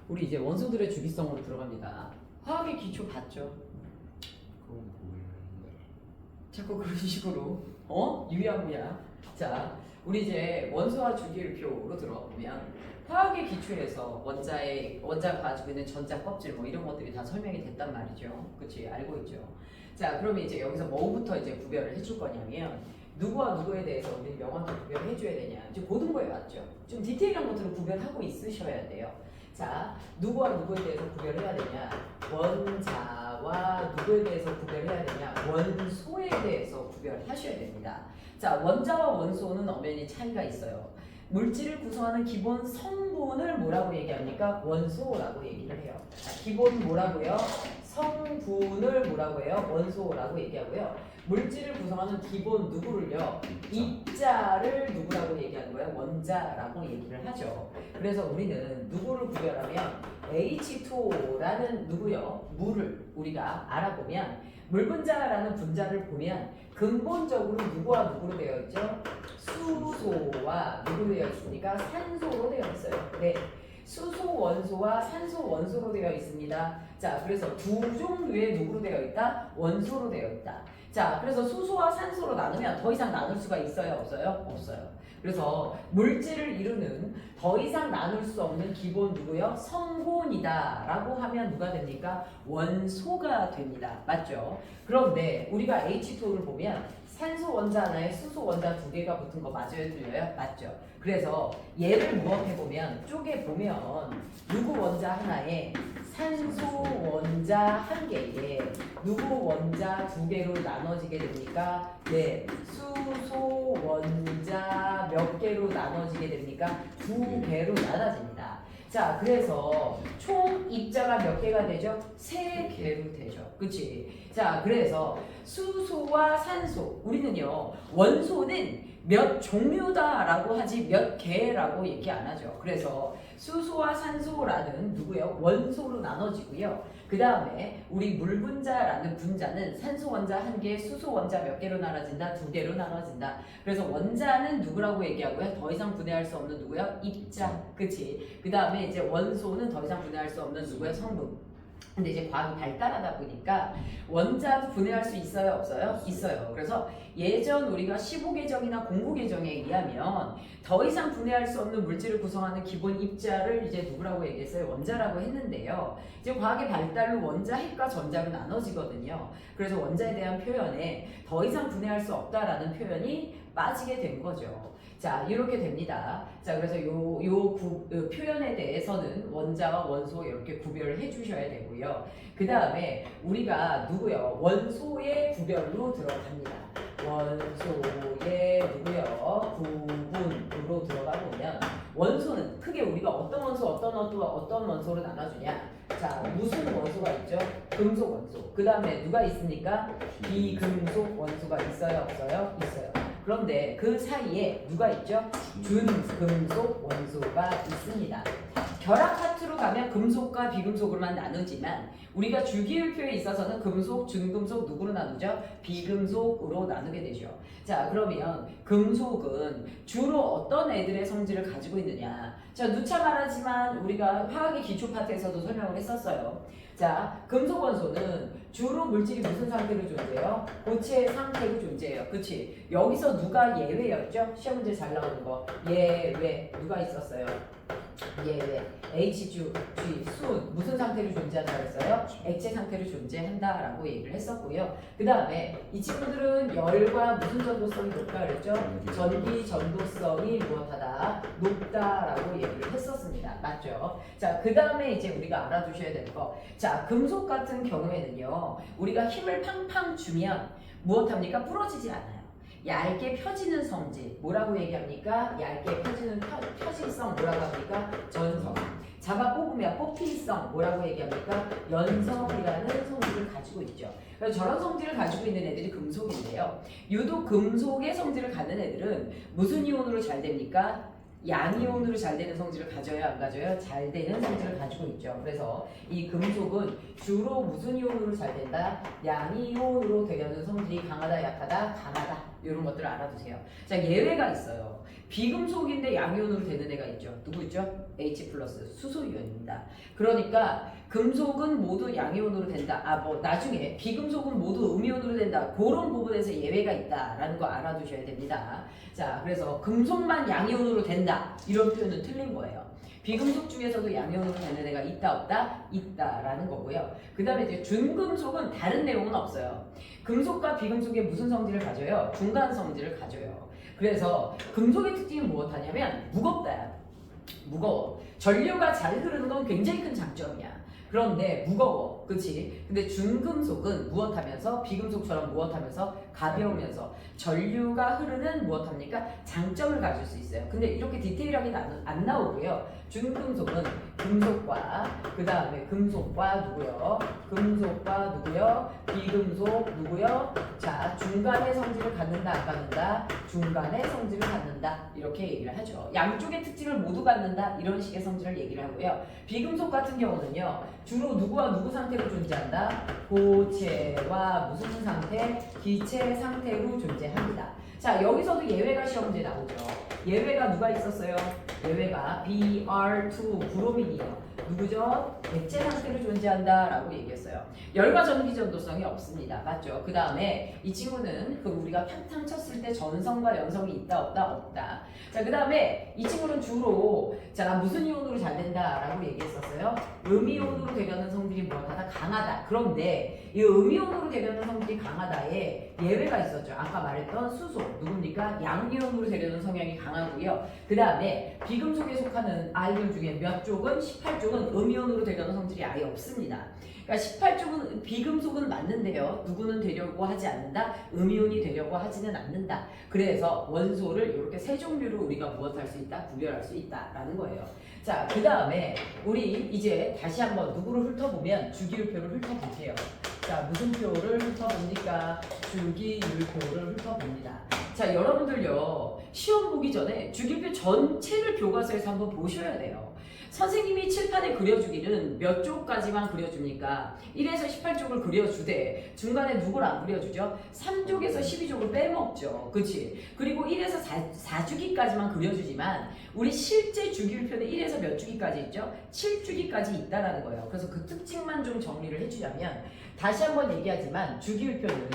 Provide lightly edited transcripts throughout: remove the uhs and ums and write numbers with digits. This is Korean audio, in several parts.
우리 이제 원소들의 주기성으로 들어갑니다. 화학의 기초 봤죠? 그건 모르겠네. 자꾸 그런 식으로 유야무야. 자, 우리 이제 원소와 주기율표로 들어가 보면 화학의 기초에서 원자가 가지고 있는 전자 껍질 뭐 이런 것들이 다 설명이 됐단 말이죠. 그치? 알고 있죠. 자, 그러면 이제 여기서 뭐부터 이제 구별을 해줄 거냐면 누구와 누구에 대해서 우리 명확히 구별을 해줘야 되냐. 이제 고등부에 맞죠. 좀 디테일한 것들을 구별하고 있으셔야 돼요. 자, 누구와 누구에 대해서 구별해야 되냐. 원자와 누구에 대해서 구별해야 되냐. 원소에 대해서 구별하셔야 됩니다. 자, 원자와 원소는 엄연히 차이가 있어요. 물질을 구성하는 기본 성분을 뭐라고 얘기합니까? 원소라고 얘기를 해요. 자, 기본 뭐라고요? 성분을 뭐라고 해요? 원소라고 얘기하고요. 물질을 구성하는 기본 누구를요? 입자를 누구라고 얘기하는 거예요? 원자라고 얘기를 하죠. 그래서 우리는 누구를 구별하면 H2O라는 누구요? 물을 우리가 알아보면 물 분자라는 분자를 보면 근본적으로 누구와 누구로 되어 있죠? 수소와 누구로 되어 있습니까? 산소로 되어 있어요. 네. 수소 원소와 산소 원소로 되어 있습니다. 자, 그래서 두 종류의 누구로 되어 있다? 원소로 되어 있다. 자, 그래서 수소와 산소로 나누면 더 이상 나눌 수가 있어요? 없어요? 없어요. 그래서 물질을 이루는 더 이상 나눌 수 없는 기본 누구요? 성분이다 라고 하면 누가 됩니까? 원소가 됩니다. 맞죠? 그런데 우리가 H2O를 보면 산소 원자 하나에 수소 원자 두 개가 붙은 거 맞아요? 틀려요? 맞죠? 그래서 얘를 무업해보면 쪼개보면 누구 원자 하나에 산소 원자 한 개에 누구 원자 두 개로 나눠지게 됩니까? 네, 수소 원자 몇 개로 나눠지게 됩니까? 두 개로 나눠집니다. 자, 그래서 총 입자가 몇 개가 되죠? 세 개로 되죠. 그치? 자, 그래서 수소와 산소, 우리는요, 원소는 몇 종류다라고 하지 몇 개라고 얘기 안 하죠. 그래서 수소와 산소라는 누구요? 원소로 나눠지고요. 그 다음에 우리 물 분자라는 분자는 산소 원자 한 개, 수소 원자 몇 개로 나눠진다? 두 개로 나눠진다. 그래서 원자는 누구라고 얘기하고요? 더 이상 분해할 수 없는 누구요? 입자. 그치? 그 다음에 이제 원소는 더 이상 분해할 수 없는 누구요? 성분. 근데 이제 과학이 발달하다 보니까 원자도 분해할 수 있어요? 없어요? 있어요. 그래서 예전 우리가 15계정이나 공부계정에 의하면 더 이상 분해할 수 없는 물질을 구성하는 기본 입자를 이제 누구라고 얘기했어요? 원자라고 했는데요. 이제 과학의 발달로 원자, 핵과 전자로 나눠지거든요. 그래서 원자에 대한 표현에 더 이상 분해할 수 없다라는 표현이 빠지게 된 거죠. 자, 이렇게 됩니다. 자, 그래서 표현에 대해서는 원자와 원소 이렇게 구별을 해주셔야 되고요. 그 다음에 우리가 누구요? 원소의 구별로 들어갑니다. 원소의 누구요? 구분으로 들어가 보면 원소는 크게 우리가 어떤 원소, 어떤 원소로 나눠주냐? 자, 무슨 원소가 있죠? 금속 원소. 그 다음에 누가 있습니까? 비금속 원소가 있어요? 없어요? 있어요. 그런데 그 사이에 누가 있죠? 준금속 원소가 있습니다. 결합 파트로 가면 금속과 비금속으로만 나누지만 우리가 주기율표에 있어서는 금속, 준금속 누구로 나누죠? 비금속으로 나누게 되죠. 자, 그러면 금속은 주로 어떤 애들의 성질을 가지고 있느냐? 자, 누차 말하지만 우리가 화학의 기초 파트에서도 설명을 했었어요. 자, 금속 원소는 주로 물질이 무슨 상태로 존재해요? 고체 상태로 존재해요. 그치? 여기서 누가 예외였죠? 시험 문제 잘 나오는 거. 예외. 누가 있었어요? 예외. HG, 순. 무슨 상태로 존재한다고 했어요? 액체 상태로 존재한다라고 얘기를 했었고요. 그 다음에 이 친구들은 열과 무슨 전도성이 높다 그랬죠? 전기 전도성이 무엇하다? 높다라고 얘기를 했었습니다. 맞죠? 자, 그 다음에 이제 우리가 알아두셔야 될 거. 자, 금속 같은 경우에는요, 우리가 힘을 팡팡 주면 무엇합니까? 부러지지 않아요. 얇게 펴지는 성질 뭐라고 얘기합니까? 얇게 펴지는 펴질성 뭐라고 합니까? 전성. 잡아 뽑으면 뽑힐성 뭐라고 얘기합니까? 연성이라는 성질을 가지고 있죠. 그래서 저런 성질을 가지고 있는 애들이 금속인데요. 유독 금속의 성질을 갖는 애들은 무슨 이온으로 잘 됩니까? 양이온으로 잘 되는 성질을 가져요, 안 가져요? 잘 되는 성질을 가지고 있죠. 그래서 이 금속은 주로 무슨 이온으로 잘 된다? 양이온으로 되려는 성질이 강하다, 약하다, 강하다. 이런 것들을 알아두세요. 자, 예외가 있어요. 비금속인데 양이온으로 되는 애가 있죠. 누구 있죠? H 플러스 수소이온입니다. 그러니까 금속은 모두 양이온으로 된다. 나중에 비금속은 모두 음이온으로 된다. 그런 부분에서 예외가 있다라는 거 알아두셔야 됩니다. 자, 그래서 금속만 양이온으로 된다. 이런 표현은 틀린 거예요. 비금속 중에서도 양이온으로 되는 애가 있다, 없다? 있다라는 거고요. 그 다음에 이제 준금속은 다른 내용은 없어요. 금속과 비금속에 무슨 성질을 가져요? 중간 성질을 가져요. 그래서 금속의 특징이 무엇하냐면 무겁다. 무거워. 전류가 잘 흐르는 건 굉장히 큰 장점이야. 그런데 무거워. 그치? 근데 준금속은 무엇하면서 비금속처럼 무엇하면서 가벼우면서 전류가 흐르는 무엇합니까? 장점을 가질 수 있어요. 근데 이렇게 디테일하게 안 나오고요. 준금속은 금속과 그 다음에 금속과 누구요? 금속과 누구요? 비금속 누구요? 자, 중간의 성질을 갖는다, 안 갖는다? 중간의 성질을 갖는다. 이렇게 얘기를 하죠. 양쪽의 특징을 모두 갖는다. 이런 식의 성질을 얘기를 하고요. 비금속 같은 경우는요. 주로 누구와 누구 상태로 존재한다? 고체와 무슨 상태? 기체 상태로 존재합니다. 자, 여기서도 예외가 시험 문제 나오죠. 예외가 누가 있었어요? 예외가 Br2 브로민이에요. 누구죠? 액체 상태로 존재한다라고 얘기했어요. 열과 전기 전도성이 없습니다. 맞죠? 그 다음에 이 친구는 우리가 탕탕 쳤을 때 전성과 연성이 있다, 없다, 없다. 자, 그 다음에 이 친구는 주로 자 무슨 이온으로 잘 된다라고 얘기했었어요? 음이온으로 되려는 성질이 무엇하다? 강하다. 그런데 이 음이온으로 되려는 성질이 강하다에 예외가 있었죠. 아까 말했던 수소 누굽니까? 양이온으로 되려는 성향이 강하고요. 그 다음에 비금속에 속하는 아이들 중에 몇 쪽은 18쪽은 음이온으로 되려는 성질이 아예 없습니다. 그러니까 18쪽은 비금속은 맞는데요. 누구는 되려고 하지 않는다? 음이온이 되려고 하지는 않는다. 그래서 원소를 이렇게 세 종류로 우리가 무엇할 수 있다? 구별할 수 있다라는 거예요. 자, 그 다음에 우리 이제 다시 한번 누구를 훑어보면 주기율표를 훑어볼게요. 자, 무슨 표를 훑어봅니까? 주기율표를 훑어봅니다. 자, 여러분들요. 시험 보기 전에 주기율표 전체를 교과서에서 한번 보셔야 돼요. 선생님이 칠판에 그려주기는 몇 쪽까지만 그려줍니까? 1에서 18쪽을 그려주되 중간에 누굴 안 그려주죠? 3쪽에서 12쪽을 빼먹죠. 그치? 그리고 1에서 4주기까지만 그려주지만 우리 실제 주기율표는 1에서 몇 주기까지 있죠? 7주기까지 있다라는 거예요. 그래서 그 특징만 좀 정리를 해주자면 다시 한번 얘기하지만 주기율표는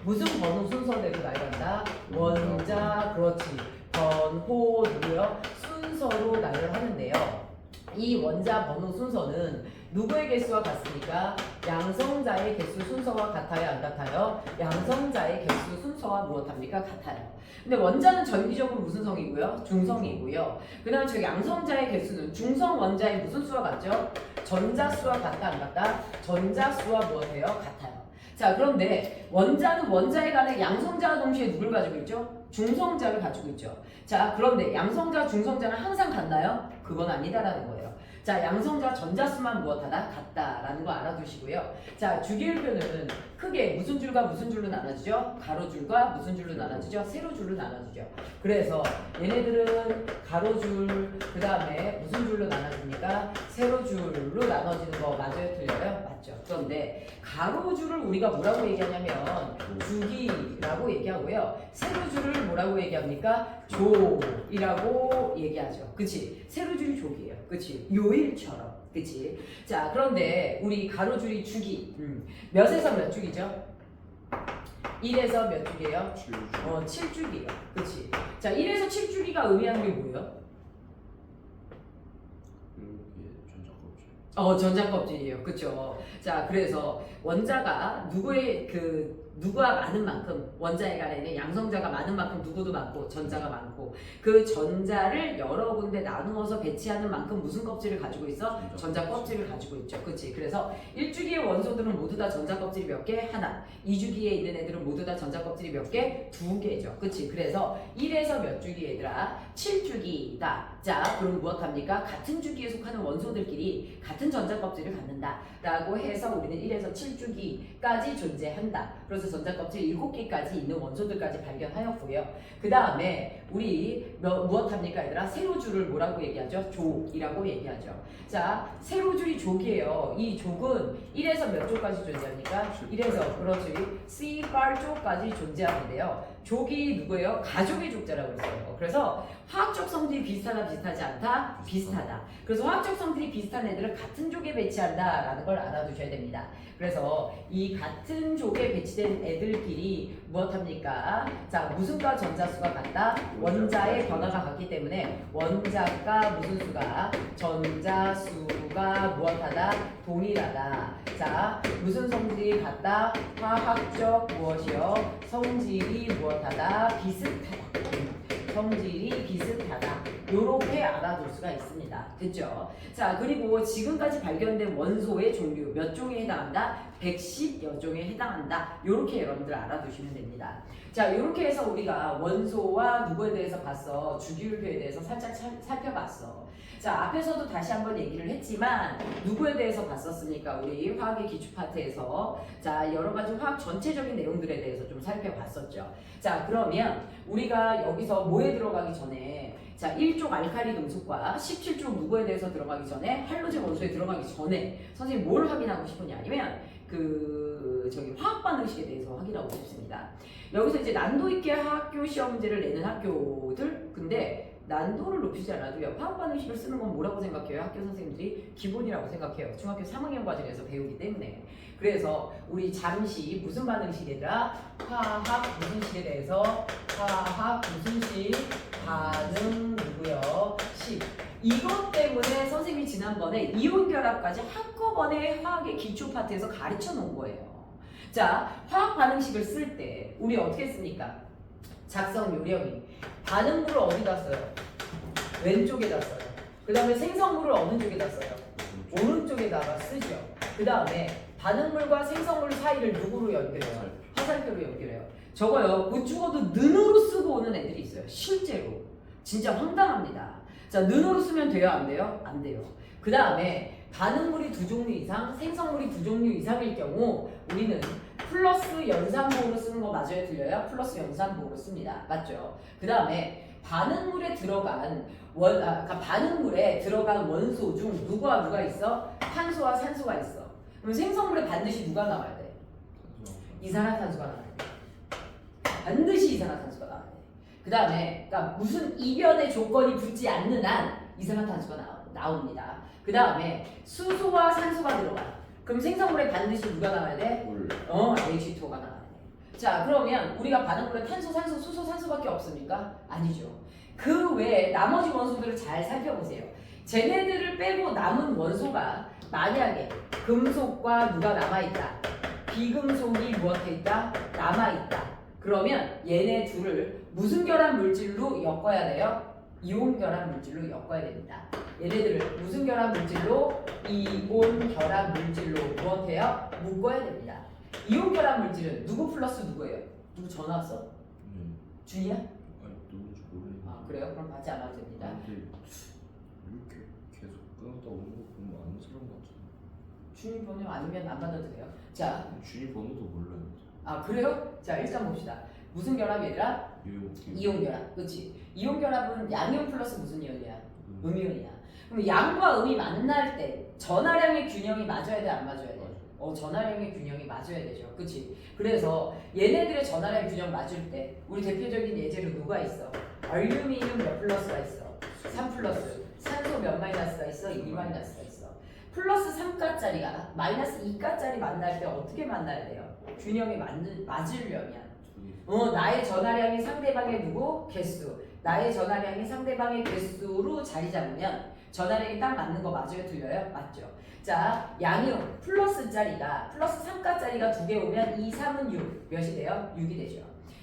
무슨 번호 순서대로 나열한다? 원자, 그렇지. 번호, 누구요? 순서로 나열하는데요. 이 원자 번호 순서는 누구의 개수와 같습니까? 양성자의 개수 순서와 같아요, 안 같아요? 양성자의 개수 순서와 무엇합니까? 같아요. 근데 원자는 전기적으로 무슨 성이고요? 중성이고요. 그 다음에 저 양성자의 개수는 중성 원자의 무슨 수와 같죠? 전자수와 같다, 안 같다? 전자수와 무엇해요? 같아요. 자, 그런데 원자는 원자에 관해 양성자와 동시에 누굴 가지고 있죠? 중성자를 가지고 있죠. 자, 그런데 양성자, 중성자는 항상 같나요? 그건 아니다라는 거예요. 자, 양성자 전자수만 무엇하다? 같다라는 거 알아두시고요. 자, 주기율표는 크게 무슨 줄과 무슨 줄로 나눠지죠? 가로줄과 무슨 줄로 나눠지죠? 세로줄로 나눠지죠. 그래서 얘네들은 가로줄, 그 다음에 무슨 줄로 나눠집니까? 세로줄로 나눠지는 거 맞아요? 틀려요? 맞죠. 그런데 가로줄을 우리가 뭐라고 얘기하냐면 주기라고 얘기하고요. 세로줄을 뭐라고 얘기합니까? 조이라고 얘기하죠. 그치? 세로줄이 조기예요. 그치? 요일처럼. 그치? 자, 그런데 우리 가로줄이 주기 몇에서 몇 주기죠? 1에서 몇 주기예요? 7주기예요. 그치? 자, 1에서 7주기가 의미하는 게 뭐예요? 전자껍질이에요. 그쵸? 자, 그래서 원자가 누구와 많은 만큼 원자에 관해는 양성자가 많은 만큼 누구도 많고 전자가 많고 그 전자를 여러 군데 나누어서 배치하는 만큼 무슨 껍질을 가지고 있어? 전자 껍질을 가지고 있죠. 그치? 그래서 1주기의 원소들은 모두 다 전자 껍질이 몇 개? 하나. 2주기에 있는 애들은 모두 다 전자 껍질이 몇 개? 2개죠. 그치? 그래서 1에서 몇 주기 얘들아? 7주기다. 자, 그럼 무엇합니까? 같은 주기에 속하는 원소들끼리 같은 전자 껍질을 갖는다 라고 해서 우리는 1에서 7주기까지 존재한다. 그래서 전자 껍질 7개까지 있는 원소들까지 발견하였고요. 그 다음에 우리 무엇합니까 얘들아? 세로줄을 뭐라고 얘기하죠? 족이라고 얘기하죠. 자, 세로줄이 족이에요. 이 족은 1에서 몇 쪽까지 존재합니까? 1에서 그렇지 C8쪽까지 존재하는데요. 족이 누구예요? 가족의 족자라고 그랬어요. 그래서 화학적 성질이 비슷하다 비슷하지 않다? 비슷하다. 그래서 화학적 성질이 비슷한 애들을 같은 족에 배치한다라는 걸 알아두셔야 됩니다. 그래서 이 같은 족에 배치된 애들끼리 무엇합니까? 자, 무슨과 전자수가 같다? 원자의 변화가 같기 때문에 원자가 무슨 수가? 전자수가 무엇하다? 동일하다. 자, 무슨 성질이 같다? 화학적 무엇이요? 성질이 무엇하다? 비슷하다. 성질이 비슷하다. 요렇게 알아둘 수가 있습니다. 됐죠? 자, 그리고 지금까지 발견된 원소의 종류 몇 종에 해당한다? 110여 종에 해당한다. 요렇게 여러분들 알아두시면 됩니다. 자, 요렇게 해서 우리가 원소와 누구에 대해서 봤어? 주기율표에 대해서 살짝 살펴봤어. 자, 앞에서도 다시 한번 얘기를 했지만 누구에 대해서 봤었습니까? 우리 화학의 기초 파트에서 자, 여러 가지 화학 전체적인 내용들에 대해서 좀 살펴봤었죠. 자, 그러면 우리가 여기서 뭐에 들어가기 전에 자, 1쪽 알칼리 금속과 17쪽 누구에 대해서 들어가기 전에 할로젠 원소에 들어가기 전에 선생님이 뭘 확인하고 싶으냐 아니면 저기 화학 반응식에 대해서 확인하고 싶습니다. 여기서 이제 난도 있게 학교 시험 문제를 내는 학교들 근데 난도를 높이지 않아도요. 화학 반응식을 쓰는 건 뭐라고 생각해요? 학교 선생님들이 기본이라고 생각해요. 중학교 3학년 과정에서 배우기 때문에. 그래서 우리 잠시 무슨 반응식이더라? 화학 무슨 식에 대해서 화학 무슨 식 반응 누구요? 식. 이것 때문에 선생님이 지난번에 이온 결합까지 한꺼번에 화학의 기초 파트에서 가르쳐 놓은 거예요. 자, 화학 반응식을 쓸 때 우리 어떻게 씁니까? 작성 요령이 반응물을 어디다 써요? 왼쪽에다 써요. 그 다음에 생성물을 어느 쪽에다 써요? 오른쪽에다가 쓰죠. 그 다음에 반응물과 생성물 사이를 누구로 연결해요? 화살표로 연결해요. 저거요. 못 죽어도 는으로 쓰고 오는 애들이 있어요. 실제로. 진짜 황당합니다. 자, 는으로 쓰면 돼요? 안 돼요? 안 돼요. 그 다음에 반응물이 2종류 이상, 생성물이 2종류 이상일 경우 우리는 플러스 연산보호로 쓰는 거 맞아요? 틀려요? 플러스 연산보호로 씁니다. 맞죠? 그 다음에 반응물에 들어간 그러니까 반응물에 들어간 원소 중 누구와 누가 있어? 탄소와 산소가 있어. 그럼 생성물에 반드시 누가 나와야 돼? 이산화탄소가 나와야 돼. 반드시 이산화탄소가 나와야 돼. 그 다음에 그러니까 무슨 이변의 조건이 붙지 않는 한 이산화탄소가 나옵니다. 그 다음에 수소와 산소가 들어가. 그럼 생성물에 반드시 누가 나와야 돼? H2O가 나와야 돼. 자, 그러면 우리가 반응물에 탄소, 산소, 수소, 산소밖에 없습니까? 아니죠. 그 외에 나머지 원소들을 잘 살펴보세요. 쟤네들을 빼고 남은 원소가 만약에 금속과 누가 남아있다. 비금속이 무엇해 있다? 남아있다. 그러면 얘네 둘을 무슨 결합 물질로 엮어야 돼요? 이온 결합 물질로 엮어야 됩니다. 얘네들을 무슨 결합 물질로? 이온 결합 물질로 무엇해요? 묶어야 됩니다. 이온 결합 물질은 누구 플러스 누구예요? 누구 전화 왔어? 준이야? 아니 누군지 모르겠는데. 아, 그래요? 그럼 받지 않아도 됩니다. 근데 이렇게 계속 끊었다 오는 거 보면 아는 사람 같아. 준이 번호 아니면 안 받아도 돼요. 자, 주인 번호도 몰라요. 아 그래요? 자, 일단 봅시다. 무슨 결합 얘들아? 이온 결합. 그렇지? 이온 결합은 양이온 플러스 무슨 이온이야? 음이온이야. 그럼 양과 음이 만날 때 전하량의 균형이 맞아야 돼, 안 맞아야 돼? 전하량의 균형이 맞아야 되죠. 그치? 그래서 얘네들의 전하량 균형 맞을 때 우리 대표적인 예제로 누가 있어? 알루미늄 몇 플러스가 있어? 3 플러스. 산소 몇 마이너스가 있어? 2 마이너스가 있어. 플러스 3가짜리가 마이너스 2가짜리 만날 때 어떻게 만나야 돼요? 균형이 맞으려면 나의 전하량이 상대방의 누구? 개수. 나의 전하량이 상대방의 개수로 자리 잡으면 전하량이 딱 맞는 거 맞아요? 틀려요? 맞죠? 자, 양이온 플러스짜리가 플러스 3가짜리가 2개 오면 2, 3은 6 몇이 돼요? 6이 되죠.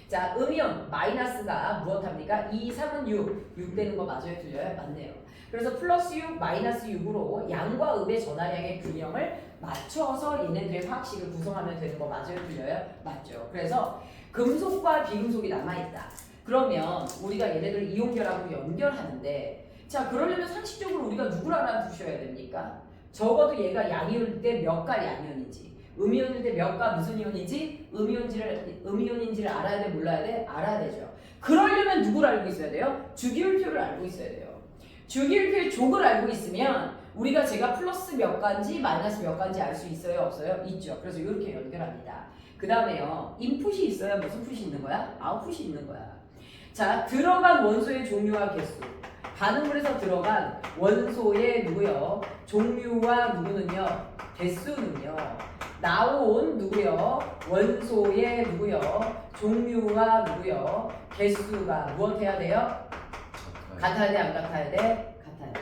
자, 음이온 마이너스가 무엇합니까? 2, 3은 6 되는 거 맞아요? 틀려요? 맞네요. 그래서 플러스 6, 마이너스 6으로 양과 음의 전하량의 균형을 맞춰서 얘네들의 화학식을 구성하면 되는 거 맞아요? 틀려요? 맞죠. 그래서 금속과 비금속이 남아있다. 그러면 우리가 얘네들을 이온 결합으로 연결하는데 자, 그러려면 상식적으로 우리가 누구를 알아두셔야 됩니까? 적어도 얘가 양이올 때 몇 갈 양이온인지 음이온일 때 몇과 무슨 이온인지 음이온인지를 알아야 돼, 몰라야 돼? 알아야 되죠. 그러려면 누구를 알고 있어야 돼요? 주기율표를 알고 있어야 돼요. 주기율표의 족을 알고 있으면 우리가 제가 플러스 몇 가지 마이너스 몇 가지 알 수 있어요, 없어요? 있죠. 그래서 이렇게 연결합니다. 그 다음에요, 인풋이 있어야 무슨 풋이 있는 거야? 아웃풋이 있는 거야. 자, 들어간 원소의 종류와 개수. 반응을 해서 들어간 원소의 누구요? 종류와 누구는요? 개수는요. 나온 누구요? 원소의 누구요? 종류와 누구요? 개수가 무엇해야 돼요? 같아야 돼, 안 같아야 돼? 같아야 돼.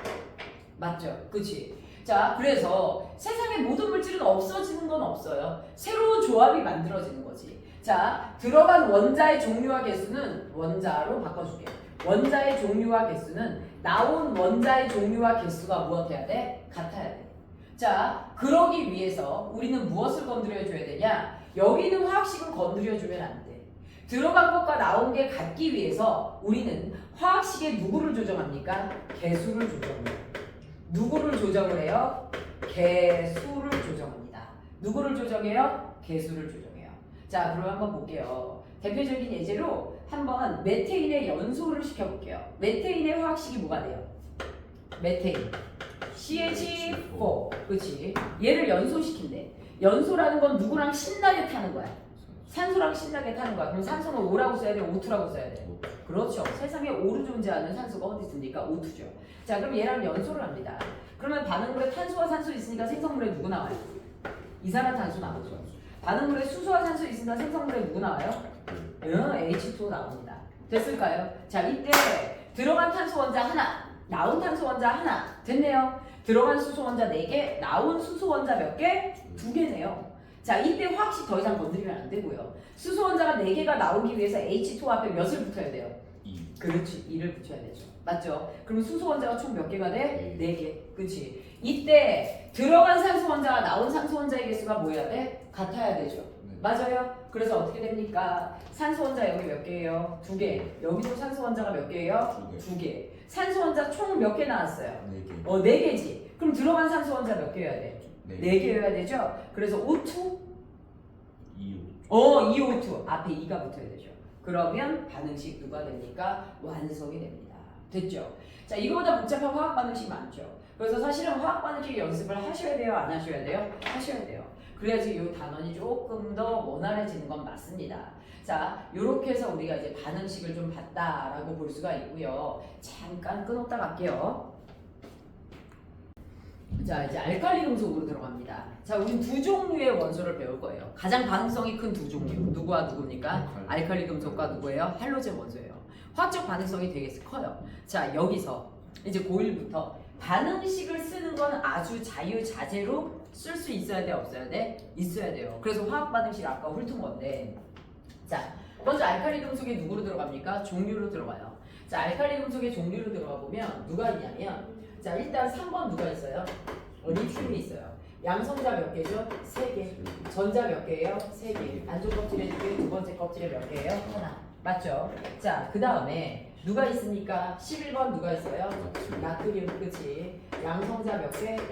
맞죠? 그치? 자, 그래서 세상의 모든 물질은 없어지는 건 없어요. 새로운 조합이 만들어지는 거지. 자, 들어간 원자의 종류와 개수는 원자로 바꿔줄게. 원자의 종류와 개수는 나온 원자의 종류와 개수가 무엇해야 돼? 같아야 돼. 자, 그러기 위해서 우리는 무엇을 건드려줘야 되냐? 여기 있는 화학식은 건드려주면 안 돼. 들어간 것과 나온 게 같기 위해서 우리는 화학식의 누구를 조정합니까? 개수를 조정해요. 누구를 조정을 해요? 개수를 조정합니다. 누구를 조정해요? 개수를 조정해요. 자, 그럼 한번 볼게요. 대표적인 예제로 한번 메테인의 연소를 시켜볼게요. 메테인의 화학식이 뭐가 돼요? 메테인 CH4. 그치? 얘를 연소시킨대. 연소라는 건 누구랑 신나게 타는 거야? 산소랑 신나게 타는 거야. 그럼 산소는 O라고 써야 돼? O2라고 써야 돼? 그렇죠. 세상에 O로 존재하는 산소가 어디 있습니까? O2죠. 자, 그럼 얘랑 연소를 합니다. 그러면 반응물에 탄소와 산소 있으니까 생성물에 누구 나와요? 이산화탄소 나오죠. 반응물에 수소와 산소 있으니까 생성물에 누구 나와요? H2O 나옵니다. 됐을까요? 자, 이때 들어간 탄소 원자 하나, 나온 탄소 원자 하나. 됐네요. 들어간 수소 원자 4개, 나온 수소 원자 몇 개? 2개네요. 자, 이때 화학식 더 이상 건드리면 안 되고요. 수소 원자가 4개가 나오기 위해서 H2O 앞에 몇을 붙여야 돼요? 2. 그렇지. 2를 붙여야 되죠. 맞죠? 그럼 수소 원자가 총 몇 개가 돼? 4개. 그렇지. 이때 들어간 산소 원자와 나온 산소 원자의 개수가 뭐여야 돼? 같아야 되죠. 네. 맞아요? 그래서 어떻게 됩니까? 산소 원자 여기 몇 개예요? 2개. 여기도 산소 원자가 몇 개예요? 2개. 산소 원자 총 몇 개 나왔어요? 4개. 4개지. 그럼 들어간 산소 원자 몇 개여야 돼? 4개여야 되죠? 그래서 O2? 2O. 2O2. 앞에 2가 붙어야 되죠. 그러면 반응식 누가 됩니까? 완성이 됩니다. 됐죠? 자, 이거보다 복잡한 화학 반응식 많죠? 그래서 사실은 화학 반응식 연습을 하셔야 돼요? 안 하셔야 돼요? 하셔야 돼요. 그래야지 이 단원이 조금 더 원활해지는 건 맞습니다. 자, 이렇게 해서 우리가 이제 반응식을 좀 봤다라고 볼 수가 있고요. 잠깐 끊었다 갈게요. 자, 이제 알칼리 금속으로 들어갑니다. 자, 우린 두 종류의 원소를 배울 거예요. 가장 반응성이 큰 두 종류. 누구와 누구입니까? 알칼리 금속과 누구예요? 할로젠 원소예요. 화학적 반응성이 되게 커요. 자, 여기서 이제 고1부터 반응식을 쓰는 건 아주 자유자재로 쓸 수 있어야 돼, 없어야 돼? 있어야 돼요. 그래서 화학 반응식 아까 훑은 건데, 자, 먼저 알칼리 금속이 누구로 들어갑니까? 종류로 들어가요. 자, 알칼리 금속의 종류로 들어가 보면 누가 있냐면, 자, 일단 3번 누가 있어요? 리튬이 있어요. 양성자 몇 개죠? 3개. 전자 몇 개예요? 3개. 안쪽 껍질에 2개, 두 번째 껍질에 몇 개예요? 하나. 맞죠? 자, 그 다음에 누가 있습니까? 11번 누가 있어요? 나트륨. 그치? 양성자 몇 개? 11.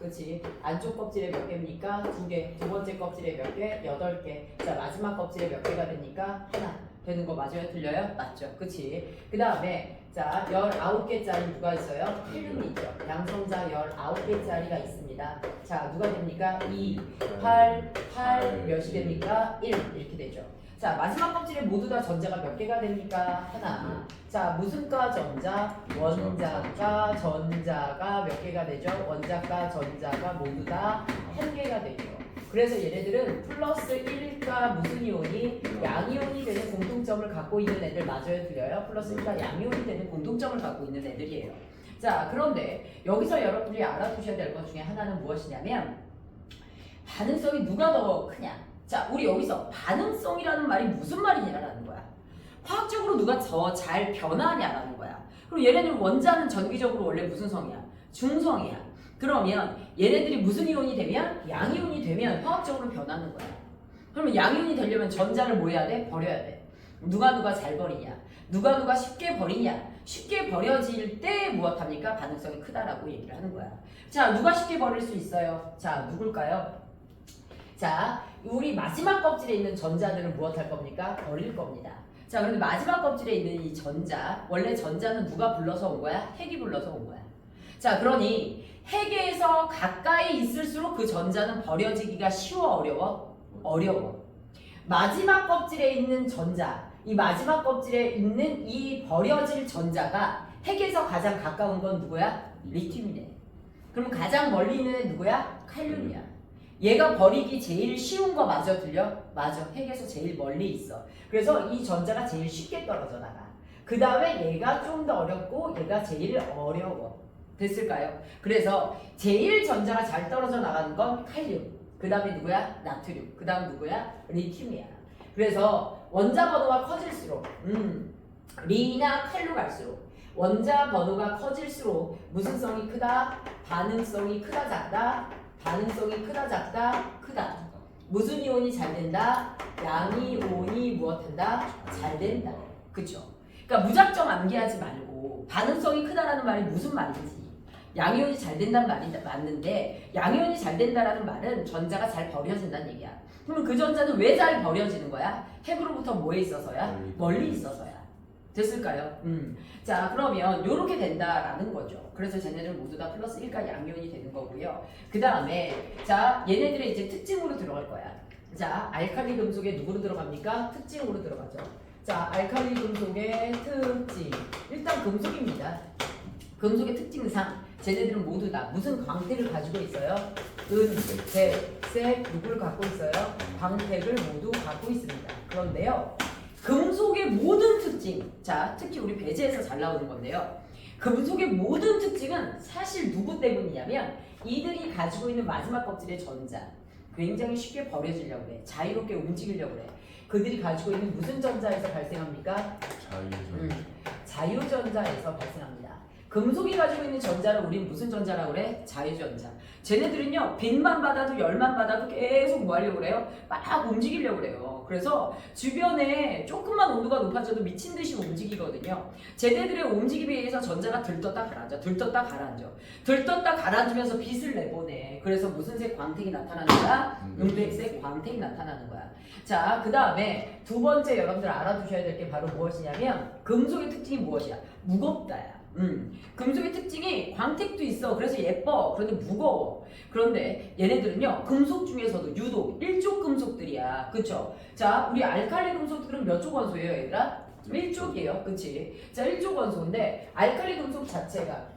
그치? 안쪽 껍질에 몇 개입니까? 2개. 두 번째 껍질에 몇 개? 8개. 자, 마지막 껍질에 몇 개가 됩니까? 하나. 되는 거 맞아요? 틀려요? 맞죠? 그치? 그 다음에 자, 19개짜리 누가 있어요? 필름이 있죠. 양성자 19개짜리가 있습니다. 자, 누가 됩니까? 2, 8, 8 몇이 됩니까? 1 이렇게 되죠. 자, 마지막 껍질에 모두 다 전자가 몇 개가 됩니까? 하나. 자, 무슨 과 전자? 원자과 전자가 몇 개가 되죠? 원자과 전자가 모두 다 한 개가 되죠. 그래서 얘네들은 플러스 1과 무슨 이온이 양이온이 되는 공통점을 갖고 있는 애들 맞아요? 틀려요? 플러스 1과 양이온이 되는 공통점을 갖고 있는 애들이에요. 자, 그런데 여기서 여러분들이 알아두셔야 될 것 중에 하나는 무엇이냐면 반응성이 누가 더 크냐? 자, 우리 여기서 반응성이라는 말이 무슨 말이냐라는 거야. 화학적으로 누가 더 잘 변하냐라는 거야. 그럼 얘네들 원자는 전기적으로 원래 무슨 성이야? 중성이야. 그러면 얘네들이 무슨 이온이 되면? 양이온이 되면 화학적으로 변하는 거야. 그러면 양이온이 되려면 전자를 뭐 해야 돼? 버려야 돼. 누가 잘 버리냐? 누가 쉽게 버리냐? 쉽게 버려질 때 무엇합니까? 반응성이 크다라고 얘기를 하는 거야. 자, 누가 쉽게 버릴 수 있어요? 자, 누굴까요? 자, 우리 마지막 껍질에 있는 전자들은 무엇할 겁니까? 버릴 겁니다. 자, 그런데 마지막 껍질에 있는 이 전자, 원래 전자는 누가 불러서 온 거야? 핵이 불러서 온 거야. 자, 그러니 핵에서 가까이 있을수록 그 전자는 버려지기가 쉬워, 어려워? 어려워. 마지막 껍질에 있는 전자, 이 마지막 껍질에 있는 이 버려질 전자가 핵에서 가장 가까운 건 누구야? 리튬이네. 그럼 가장 멀리 있는 애 누구야? 칼륨이야. 얘가 버리기 제일 쉬운 거 맞아, 들려? 맞아. 핵에서 제일 멀리 있어. 그래서 이 전자가 제일 쉽게 떨어져 나가. 그 다음에 얘가 좀 더 어렵고 얘가 제일 어려워. 됐을까요? 그래서 제일 전자가 잘 떨어져 나가는 건 칼륨. 그 다음에 누구야? 나트륨. 그 다음 누구야? 리튬이야. 그래서 원자 번호가 커질수록 리나 칼로 갈수록 원자 번호가 커질수록 무슨 성이 크다? 반응성이 크다 작다? 반응성이 크다 작다? 크다. 무슨 이온이 잘 된다? 양이온이 무엇한다? 잘 된다. 그쵸? 그러니까 무작정 암기하지 말고 반응성이 크다라는 말이 무슨 말인지 양이온이 잘 된다는 말이 맞는데 양이온이 잘 된다라는 말은 전자가 잘 버려진다는 얘기야. 그럼 그 전자는 왜 잘 버려지는 거야? 핵으로부터 뭐에 있어서야? 멀리 있어서야. 됐을까요? 자, 그러면 이렇게 된다라는 거죠. 그래서 쟤네들 모두 다 플러스 1가 양이온이 되는 거고요. 그 다음에 자, 얘네들의 이제 특징으로 들어갈 거야. 자, 알칼리 금속에 누구로 들어갑니까? 특징으로 들어가죠. 자, 알칼리 금속의 특징. 일단 금속입니다. 금속의 특징상 쟤네들은 모두 다 무슨 광택을 가지고 있어요? 은, 백, 색, 누구를 갖고 있어요? 광택을 모두 갖고 있습니다. 그런데요, 금속의 모든 특징, 자, 특히 우리 배제에서 잘 나오는 건데요. 금속의 모든 특징은 사실 누구 때문이냐면 이들이 가지고 있는 마지막 껍질의 전자, 굉장히 쉽게 버려지려고 그래. 자유롭게 움직이려고 그래. 그들이 가지고 있는 무슨 전자에서 발생합니까? 자유전자에서 발생합니다. 금속이 가지고 있는 전자를 우린 무슨 전자라고 그래? 자유전자. 쟤네들은요, 빛만 받아도 열만 받아도 계속 뭐 하려고 그래요? 막 움직이려고 그래요. 그래서 주변에 조금만 온도가 높아져도 미친 듯이 움직이거든요. 쟤네들의 움직임에 의해서 전자가 들떴다 가라앉아, 들떴다 가라앉아, 들떴다 가라앉으면서 빛을 내보내. 그래서 무슨 색 광택이 나타나는 거야? 은백색 광택이 나타나는 거야. 자, 그 다음에 두 번째 여러분들 알아두셔야 될 게 바로 무엇이냐면 금속의 특징이 무엇이야? 무겁다야. 금속의 특징이 광택도 있어. 그래서 예뻐. 그런데 무거워. 그런데 얘네들은요, 금속 중에서도 유독 일족 금속들이야. 그쵸? 자, 우리 알칼리 금속들은 몇 족 원소예요, 얘들아? 1족이에요. 그치? 자, 1족 원소인데 알칼리 금속 자체가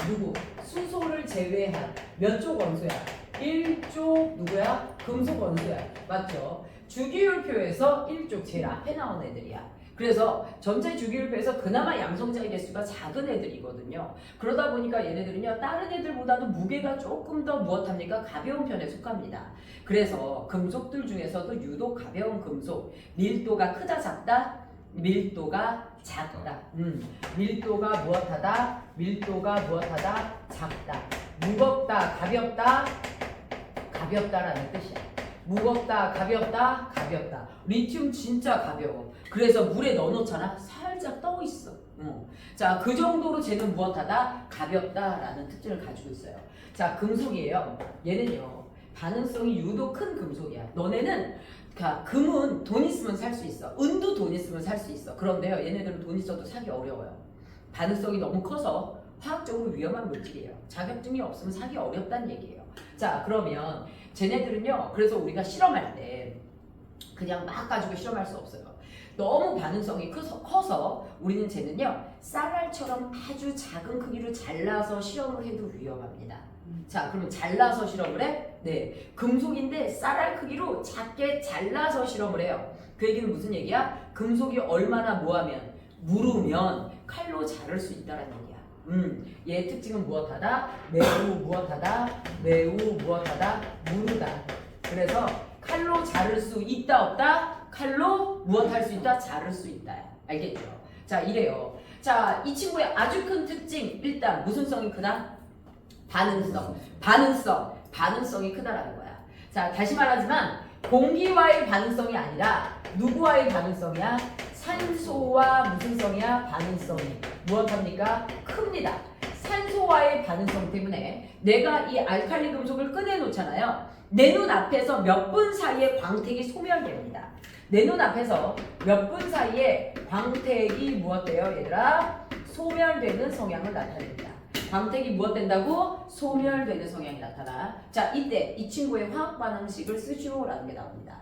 누구? 수소를 제외한 몇 족 원소야? 1족 누구야? 금속 원소야. 맞죠? 주기율표에서 1족 제일 앞에 나온 애들이야. 그래서 전체 주기율표에서 그나마 양성자의 개수가 작은 애들이거든요. 그러다 보니까 얘네들은요, 다른 애들보다도 무게가 조금 더 무엇합니까? 가벼운 편에 속합니다. 그래서 금속들 중에서도 유독 가벼운 금속, 밀도가 크다 작다? 밀도가 작다. 밀도가 무엇하다? 밀도가 무엇하다? 작다. 무겁다, 가볍다? 가볍다라는 뜻이야. 무겁다, 가볍다, 가볍다. 리튬 진짜 가벼워. 그래서 물에 넣어놓잖아. 살짝 떠 있어. 자, 그 정도로 쟤는 무엇하다? 가볍다라는 특징을 가지고 있어요. 자, 금속이에요. 얘는요, 반응성이 유독 큰 금속이야. 너네는 금은 돈 있으면 살 수 있어. 은도 돈 있으면 살 수 있어. 그런데요, 얘네들은 돈 있어도 사기 어려워요. 반응성이 너무 커서 화학적으로 위험한 물질이에요. 자격증이 없으면 사기 어렵다는 얘기예요. 자, 그러면 쟤네들은요, 그래서 우리가 실험할 때 그냥 막 가지고 실험할 수 없어요. 너무 반응성이 커서 우리는 쟤는요, 쌀알처럼 아주 작은 크기로 잘라서 실험을 해도 위험합니다. 자, 그러면 잘라서 실험을 해? 네, 금속인데 쌀알 크기로 작게 잘라서 실험을 해요. 그 얘기는 무슨 얘기야? 금속이 얼마나 뭐하면 무르면 칼로 자를 수 있다는 얘기야. 얘의 특징은 무엇하다? 매우 무엇하다? 매우 무엇하다? 무르다. 그래서 칼로 자를 수 있다 없다? 칼로 무엇할 수 있다? 자를 수 있다. 알겠죠? 자, 이래요. 자, 이 친구의 아주 큰 특징, 일단 무슨 성이 크다? 반응성이 크다라는 거야. 자, 다시 말하지만 공기와의 반응성이 아니라 누구와의 반응성이야? 산소와 무슨 성이야? 반응성이 무엇합니까? 큽니다. 산소와 산소와의 반응성 때문에 내가 이 알칼리 금속을 꺼내놓잖아요. 내 눈 앞에서 몇 분 사이에 광택이 소멸됩니다. 내 눈 앞에서 몇 분 사이에 광택이 무엇돼요, 얘들아? 소멸되는 성향을 나타냅니다. 광택이 무엇된다고? 소멸되는 성향이 나타나. 자, 이때 이 친구의 화학 반응식을 쓰시오라는 게 나옵니다.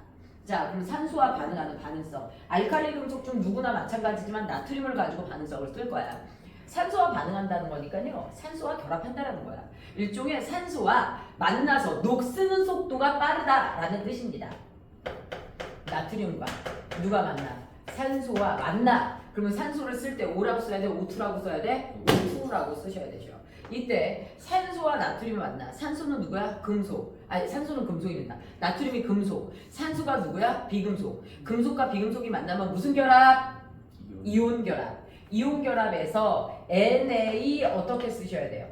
자, 그럼 산소와 반응하는 반응성. 알칼리 금속 중 누구나 마찬가지지만 나트륨을 가지고 반응성을 쓸 거야. 산소와 반응한다는 거니까요. 산소와 결합한다는 거야. 일종의 산소와 만나서 녹쓰는 속도가 빠르다라는 뜻입니다. 나트륨과 누가 만나? 산소와 만나. 그러면 산소를 쓸 때 O라고 써야 돼? O2라고 써야 돼? O2라고 쓰셔야 되죠. 이때 산소와 나트륨이 만나. 산소는 누구야? 금속. 아니, 산소는 금속입니다. 나트륨이 금속. 산소가 누구야? 비금속. 금속과 비금속이 만나면 무슨 결합? 이온 결합. 이온 결합에서 Na 어떻게 쓰셔야 돼요?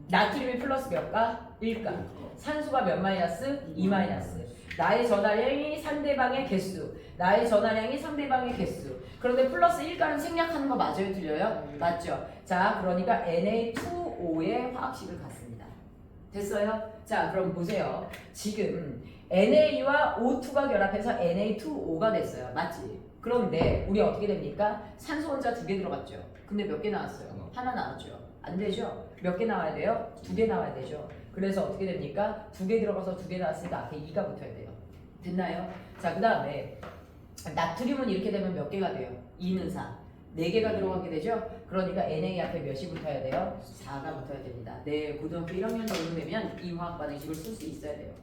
나트륨이 플러스 몇가? 1가. 산소가 몇 마이너스? 2 마이너스. 나의 전하량이 상대방의 개수. 나의 전하량이 상대방의 개수. 그런데 플러스 1가는 생략하는 거 맞아요? 틀려요? 맞죠? 자, 그러니까 Na2O의 화학식을 갖습니다. 됐어요? 자, 그럼 보세요. 지금 NA와 O2가 결합해서 Na2O가 됐어요. 맞지? 그런데 우리 어떻게 됩니까? 산소 혼자 2개 들어갔죠. 근데 몇 개 나왔어요? 하나 나왔죠. 안 되죠? 몇 개 나와야 돼요? 2개 나와야 되죠. 그래서 어떻게 됩니까? 2개 들어가서 2개 나왔으니까 앞에 2가 붙어야 돼요. 됐나요? 자, 그 다음에 나트륨은 이렇게 되면 몇 개가 돼요? 2는 4. 4개가 들어가게 되죠? 그러니까 Na 앞에 몇이 붙어야 돼요? 4가 붙어야 됩니다. 네, 고등학교 1학년 정도 되면 이 화학 반응식을 쓸 수 있어야 돼요.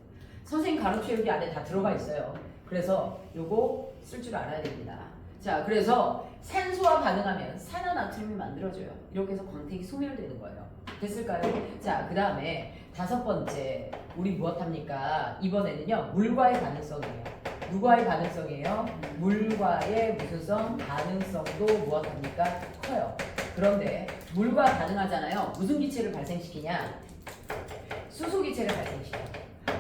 선생님 가르쳐 여기 안에 다 들어가 있어요. 그래서 요거 쓸 줄 알아야 됩니다. 자, 그래서 산소와 반응하면 산화나트륨이 만들어져요. 이렇게 해서 광택이 소멸되는 거예요. 됐을까요? 자, 그 다음에 5번째 우리 무엇합니까? 이번에는요 물과의 반응성이에요. 누구와의 반응성이에요? 물과의 무슨 성? 반응성도 무엇합니까? 커요. 그런데 물과 반응하잖아요. 무슨 기체를 발생시키냐? 수소 기체를 발생시켜.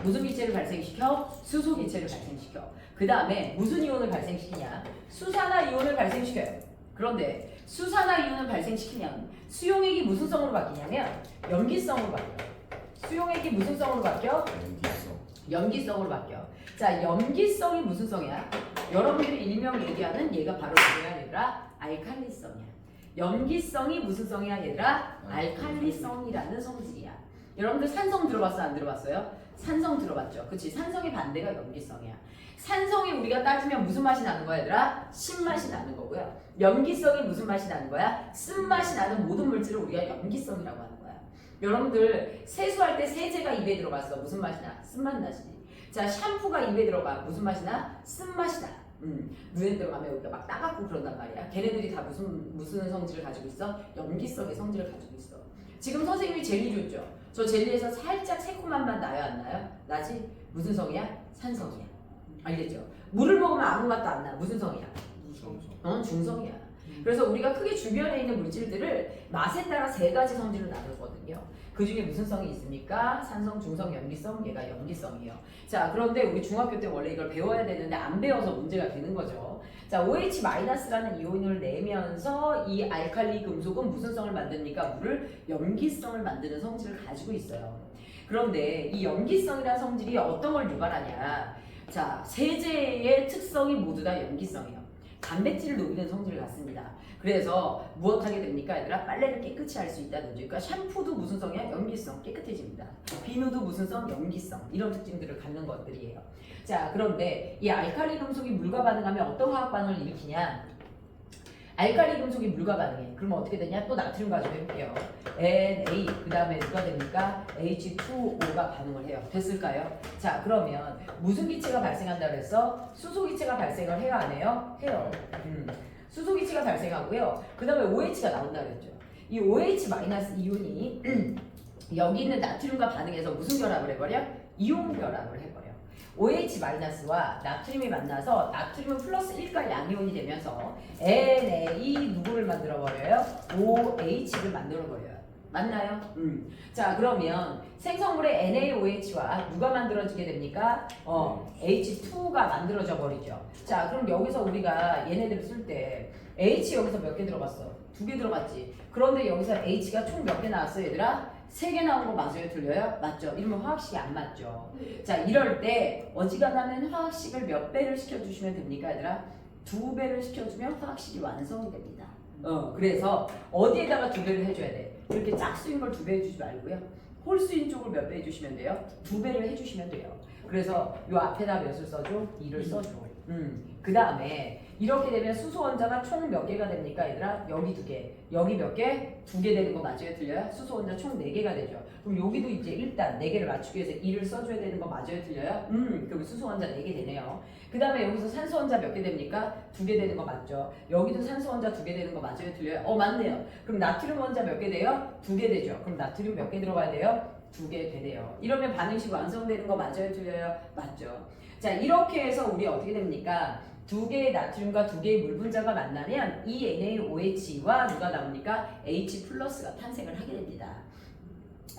무슨 기체를 발생시켜? 수소 기체를 발생시켜. 그 다음에 무슨 이온을 발생시키냐? 수산화 이온을 발생시켜요. 그런데 수산화 이온을 발생시키면 수용액이 무슨 성으로 바뀌냐면 염기성으로 바뀌어요. 수용액이 무슨 성으로 바뀌어? 염기성으로 바뀌어. 자, 염기성이 무슨 성이야? 여러분들이 일명 얘기하는 얘가 바로 뭐야 얘들아? 알칼리성이야. 염기성이 무슨 성이야 얘들아? 알칼리성이라는 성질이야. 여러분들 산성 들어봤어 안 들어봤어요? 산성 들어봤죠? 그치? 산성의 반대가 염기성이야. 산성이 우리가 따지면 무슨 맛이 나는 거야 얘들아? 신맛이 나는 거고요. 염기성이 무슨 맛이 나는 거야? 쓴맛이 나는 모든 물질을 우리가 염기성이라고 하는 거야. 여러분들 세수할 때 세제가 입에 들어갔어. 무슨 맛이 나? 쓴맛 나지. 자, 샴푸가 입에 들어가. 무슨 맛이 나? 쓴맛이 나. 눈에 들어가면 여기가 막 따갑고 그런단 말이야. 걔네들이 다 무슨 성질을 가지고 있어? 염기성의 성질을 가지고 있어. 지금 선생님이 젤리 줬죠? 저 젤리에서 살짝 새콤한 맛 나요? 안 나요? 나지? 무슨 성이야? 산성이야. 알겠죠? 물을 먹으면 아무 맛도 안 나. 무슨 성이야? 중성이야. 그래서 우리가 크게 주변에 있는 물질들을 맛에 따라 3가지 성질로 나누거든요. 그 중에 무슨 성이 있습니까? 산성, 중성, 염기성, 얘가 염기성이에요. 자, 그런데 우리 중학교 때 원래 이걸 배워야 되는데 안 배워서 문제가 되는 거죠. 자, OH-라는 이온을 내면서 이 알칼리 금속은 무슨 성을 만듭니까? 물을 염기성을 만드는 성질을 가지고 있어요. 그런데 이 염기성이라는 성질이 어떤 걸 유발하냐? 자, 세제의 특성이 모두 다 염기성이에요. 단백질을 녹이는 성질을 갖습니다. 그래서 무엇하게 됩니까? 얘들아, 빨래를 깨끗이 할 수 있다는 거죠. 그러니까 샴푸도 무슨 성이야? 염기성, 깨끗해집니다. 비누도 무슨 성? 염기성. 이런 특징들을 갖는 것들이에요. 자, 그런데 이 알칼리 금속이 물과 반응하면 어떤 화학 반응을 일으키냐? 알칼리 금속이 물과 반응해. 그러면 어떻게 되냐? 또 나트륨 가지고 해볼게요. Na, 그 다음에 누가 됩니까? H2O가 반응을 해요. 됐을까요? 자, 그러면 무슨 기체가 발생한다고 했어? 수소 기체가 발생을 해요? 안 해요? 해요. 수소 기체가 발생하고요. 그 다음에 OH가 나온다고 했죠. 이 OH-이온이 여기 있는 나트륨과 반응해서 무슨 결합을 해버려? 이온 결합을 해버려. OH-와 나트륨이 만나서 나트륨은 플러스 1가 양이온이 되면서 Na 누구를 만들어버려요? OH를 만들어버려요. 맞나요? 자, 그러면 생성물의 NaOH와 누가 만들어지게 됩니까? H2가 만들어져 버리죠. 자, 그럼 여기서 우리가 얘네들을 쓸 때 H 여기서 몇 개 들어갔어? 2개 들어갔지. 그런데 여기서 H가 총 몇 개 나왔어 얘들아? 3개 나온 거 맞아요? 틀려요? 맞죠? 이러면 화학식이 안 맞죠. 자 이럴 때 어지간하면 화학식을 몇 배를 시켜주시면 됩니까 얘들아? 2배를 시켜주면 화학식이 완성이 됩니다. 그래서 어디에다가 2배를 해줘야 돼? 이렇게 짝수인 걸 2배 해주지 말고요. 홀수인 쪽을 몇 배 해주시면 돼요? 2배를 해주시면 돼요. 그래서 요 앞에다 몇을 써줘? 2를 써줘. 그 다음에 이렇게 되면 수소 원자가 총 몇 개가 됩니까 얘들아? 여기 2개, 여기 몇 개? 2개 되는 거 맞아요? 틀려요? 수소 원자 총 4개가 되죠. 그럼 여기도 이제 일단 4개를 맞추기 위해서 2를 써줘야 되는 거 맞아요? 틀려요? 그럼 수소 원자 4개 되네요. 그 다음에 여기서 산소 원자 몇 개 됩니까? 2개 되는 거 맞죠? 여기도 산소 원자 2개 되는 거 맞아요? 틀려요? 맞네요. 그럼 나트륨 원자 몇 개 돼요? 2개 되죠. 그럼 나트륨 몇 개 들어가야 돼요? 2개 되네요. 이러면 반응식 완성되는 거 맞아요? 틀려요? 맞죠? 자 이렇게 해서 우리 어떻게 됩니까? 2개의 나트륨과 2개의 물 분자가 만나면 이 NaOH와 누가 나옵니까? H 플러스가 탄생을 하게 됩니다.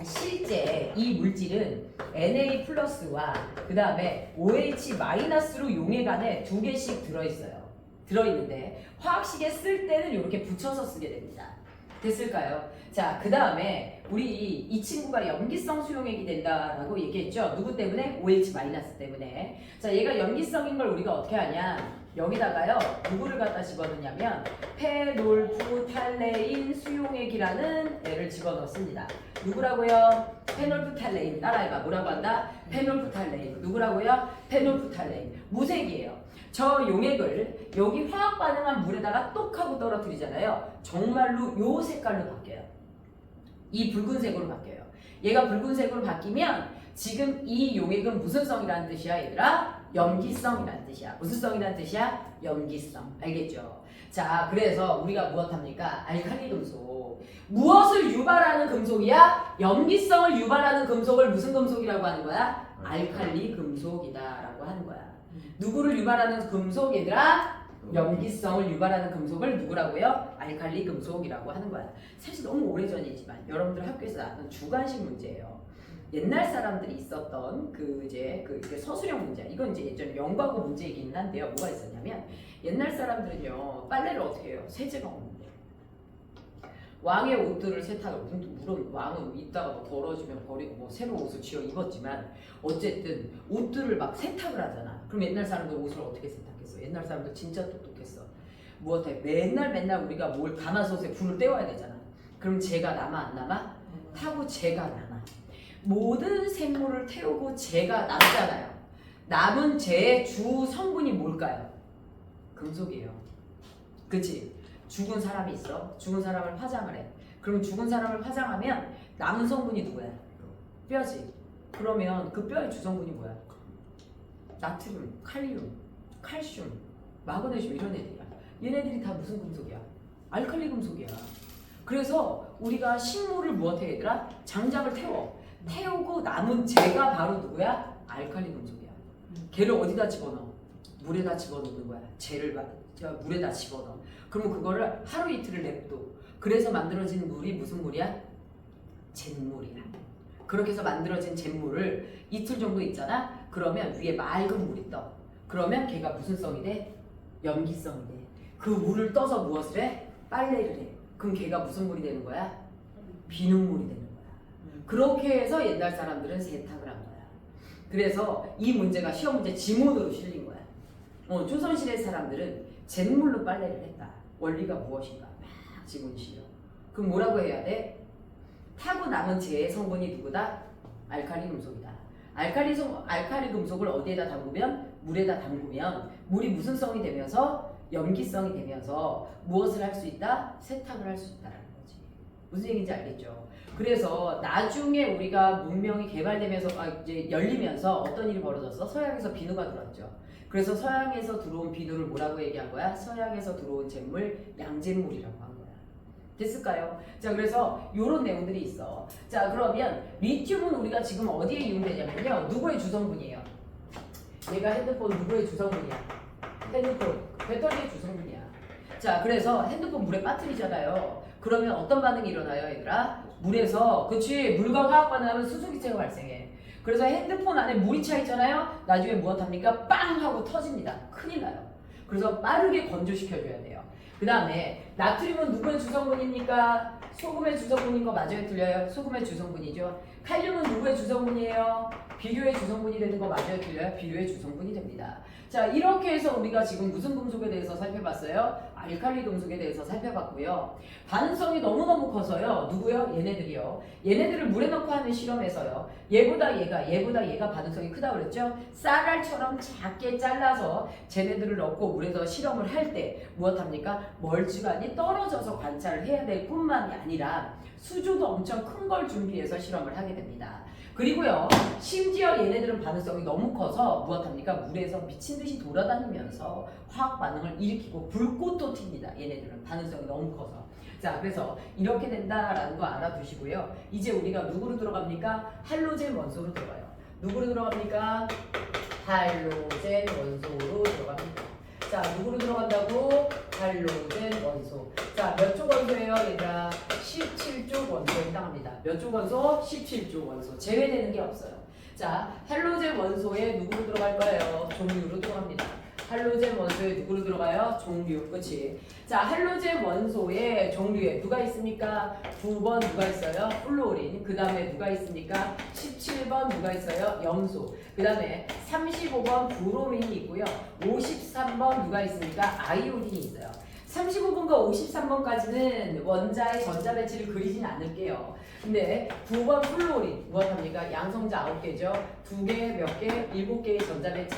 실제 이 물질은 Na 플러스와 그 다음에 OH 마이너스로 용해간에 2개씩 들어있어요. 들어있는데 화학식에 쓸 때는 이렇게 붙여서 쓰게 됩니다. 됐을까요? 자, 그 다음에 우리 이 친구가 염기성 수용액이 된다라고 얘기했죠. 누구 때문에? OH 마이너스 때문에. 자, 얘가 염기성인 걸 우리가 어떻게 하냐? 여기다가요, 누구를 갖다 집어넣냐면 페놀프탈레인 수용액이라는 애를 집어넣습니다. 누구라고요? 페놀프탈레인. 따라해봐. 뭐라고 한다? 페놀프탈레인. 누구라고요? 페놀프탈레인. 무색이에요. 저 용액을 여기 화학 반응한 물에다가 똑 하고 떨어뜨리잖아요. 정말로 요 색깔로 바뀌어요. 이 붉은색으로 바뀌어요. 얘가 붉은색으로 바뀌면 지금 이 용액은 무슨 성이라는 뜻이야 얘들아? 염기성이라는 뜻이야. 무슨 성이라는 뜻이야? 염기성. 알겠죠? 자, 그래서 우리가 무엇합니까? 알칼리 금속. 무엇을 유발하는 금속이야? 염기성을 유발하는 금속을 무슨 금속이라고 하는 거야? 알칼리 금속이다라고 하는 거야. 누구를 유발하는 금속 얘들아? 염기성을 유발하는 금속을 누구라고요? 알칼리 금속이라고 하는 거야. 사실 너무 오래전이지만 여러분들 학교에서 나왔던 주관식 문제예요. 옛날 사람들이 있었던 이제 서술형 문제. 이건 이제 예전에 영과고 문제이긴 한데요. 뭐가 있었냐면 옛날 사람들은요 빨래를 어떻게 해요? 세제가 없는데 왕의 옷들을 세탁을 물론 왕은 이따가 뭐 더러워지면 버리고 뭐 새로운 옷을 지어 입었지만 어쨌든 옷들을 막 세탁을 하잖아. 그럼 옛날 사람들 옷을 어떻게 세탁했어? 옛날 사람들 진짜 똑똑했어. 무엇해? 맨날 우리가 뭘 가마솥에 불을 때워야 되잖아. 그럼 재가 남아 안 남아? 타고 재가 남아. 모든 생물을 태우고 재가 남잖아요. 남은 재의 주 성분이 뭘까요? 금속이에요. 그치? 죽은 사람이 있어. 죽은 사람을 화장을 해. 그럼 죽은 사람을 화장하면 남은 성분이 누구야? 뼈지. 그러면 그 뼈의 주성분이 뭐야? 나트륨, 칼륨, 칼슘, 마그네슘 이런 애들이야. 얘네들이 다 무슨 금속이야? 알칼리 금속이야. 그래서 우리가 식물을 무엇해 얘들아? 장작을 태우고 남은 재가 바로 누구야? 알칼리 금속이야. 걔를 어디다 집어넣어? 물에다 집어넣는 거야. 재를 물에다 집어넣어. 그러면 그거를 하루 이틀을 냅둬. 그래서 만들어진 물이 무슨 물이야? 잿물이야. 그렇게 해서 만들어진 잿물을 이틀 정도 있잖아? 그러면 위에 맑은 물이 떠. 그러면 걔가 무슨 성이 돼? 염기성이 돼. 그 물을 떠서 무엇을 해? 빨래를 해. 그럼 걔가 무슨 물이 되는 거야? 비눗물이 되는 거야. 그렇게 해서 옛날 사람들은 세탁을 한 거야. 그래서 이 문제가 시험 문제 지문으로 실린 거야. 조선시대 사람들은 잿물로 빨래를 했다. 원리가 무엇인가? 막 지문 실려. 그럼 뭐라고 해야 돼? 타고 남은 재의 성분이 누구다? 알칼리 금속이다. 알칼리 금속을 어디에다 담그면? 물에다 담그면 물이 무슨 성이 되면서? 염기성이 되면서 무엇을 할 수 있다? 세탁을 할 수 있다는 거지. 무슨 얘기인지 알겠죠? 그래서 나중에 우리가 문명이 개발되면서 이제 열리면서 어떤 일이 벌어졌어? 서양에서 비누가 들어왔죠. 그래서 서양에서 들어온 비누를 뭐라고 얘기한 거야? 서양에서 들어온 잿물, 양잿물이라고 한 거야. 됐을까요? 자, 그래서 이런 내용들이 있어. 자, 그러면 리튬은 우리가 지금 어디에 이용되냐면요. 누구의 주성분이에요? 얘가 핸드폰 누구의 주성분이야? 핸드폰, 배터리의 주성분이야. 자, 그래서 핸드폰 물에 빠뜨리잖아요. 그러면 어떤 반응이 일어나요, 얘들아? 물에서, 그치? 물과 화학 반응하면 수소기체가 발생해. 그래서 핸드폰 안에 물이 차 있잖아요. 나중에 무엇합니까? 빵 하고 터집니다. 큰일 나요. 그래서 빠르게 건조시켜줘야 돼요. 그 다음에 나트륨은 누구의 주성분입니까? 소금의 주성분인 거 맞아요? 틀려요? 소금의 주성분이죠. 칼륨은 누구의 주성분이에요? 비료의 주성분이 되는 거 맞아요? 틀려요? 비료의 주성분이 됩니다. 자, 이렇게 해서 우리가 지금 무슨 금속에 대해서 살펴봤어요? 알칼리 금속에 대해서 살펴봤고요. 반응성이 너무너무 커서요. 누구요? 얘네들이요. 얘네들을 물에 넣고 하는 실험에서요. 얘보다 얘가 반응성이 크다 그랬죠? 쌀알처럼 작게 잘라서 쟤네들을 넣고 물에서 실험을 할 때 무엇합니까? 멀찌감이 떨어져서 관찰을 해야 될 뿐만이 아니라 수조도 엄청 큰 걸 준비해서 실험을 하게 됩니다. 그리고요, 심지어 얘네들은 반응성이 너무 커서 무엇합니까? 물에서 미친 듯이 돌아다니면서 화학 반응을 일으키고 불꽃도 튑니다. 얘네들은 반응성이 너무 커서. 자, 그래서 이렇게 된다라는 거 알아두시고요. 이제 우리가 누구로 들어갑니까? 할로젠 원소로 들어가요. 누구로 들어갑니까? 할로젠 원소로 들어갑니다. 자, 누구로 들어간다고? 할로젠 원소. 자, 몇 쪽 원소예요, 얘들아? 17쪽 원소에 해당합니다. 몇 쪽 원소? 17쪽 원소. 제외되는 게 없어요. 자, 할로젠 원소에 누구로 들어갈까요? 종류로 들어갑니다. 할로젠 원소에 누구로 들어가요? 종류. 그치? 자, 할로젠 원소의 종류에 누가 있습니까? 9번 누가 있어요? 플로린. 그 다음에 누가 있습니까? 17번 누가 있어요? 염소. 그 다음에 35번 브로민이 있고요. 53번 누가 있습니까? 아이오딘이 있어요. 35번과 53번까지는 원자의 전자 배치를 그리진 않을게요. 근데 9번 플로린 무엇합니까? 양성자 9개죠. 2개 몇 개? 7개의 전자 배치.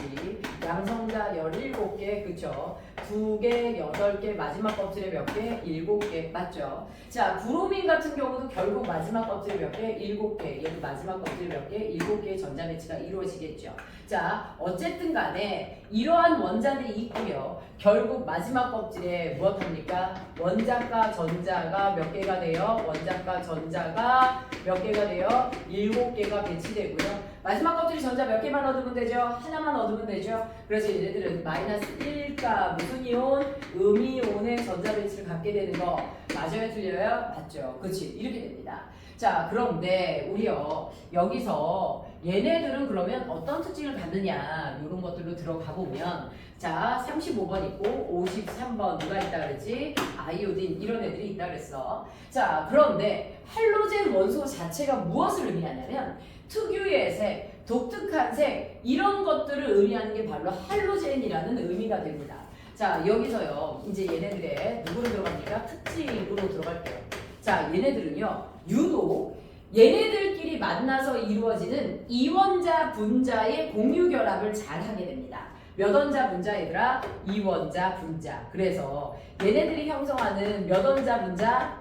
양성자 17개 그쵸? 2개 8개 마지막 껍질에 몇 개? 7개 맞죠? 자, 브로민 같은 경우도 결국 마지막 껍질에 몇 개? 7개. 얘도 마지막 껍질에 몇 개? 7개의 전자 배치가 이루어지겠죠. 자, 어쨌든 간에 이러한 원자들이 있고요. 결국 마지막 껍질에 무엇합니까? 원자과 전자가 몇 개가 돼요? 원자과 전자가 몇 개가 돼요? 7개가 배치되고요. 마지막 껍질이 전자 몇 개만 얻으면 되죠? 하나만 얻으면 되죠? 그래서 얘네들은 마이너스 1가 무슨 이온? 음이온의 전자 배치를 갖게 되는 거 맞아요? 틀려요? 맞죠? 그치? 이렇게 됩니다. 자, 그런데 우리요 여기서 얘네들은 그러면 어떤 특징을 갖느냐 이런 것들로 들어가 보면 자 35번 있고 53번 누가 있다 그랬지? 아이오딘 이런 애들이 있다 그랬어. 자, 그런데 할로젠 원소 자체가 무엇을 의미하냐면 특유의 색, 독특한 색 이런 것들을 의미하는 게 바로 할로젠이라는 의미가 됩니다. 자, 여기서요 이제 얘네들의 누구로 들어갑니까? 특징으로 들어갈게요. 자, 얘네들은요 유독 얘네들끼리 만나서 이루어지는 이원자 분자의 공유 결합을 잘 하게 됩니다. 몇 원자 분자 얘들아? 이원자 분자. 그래서 얘네들이 형성하는 몇 원자 분자?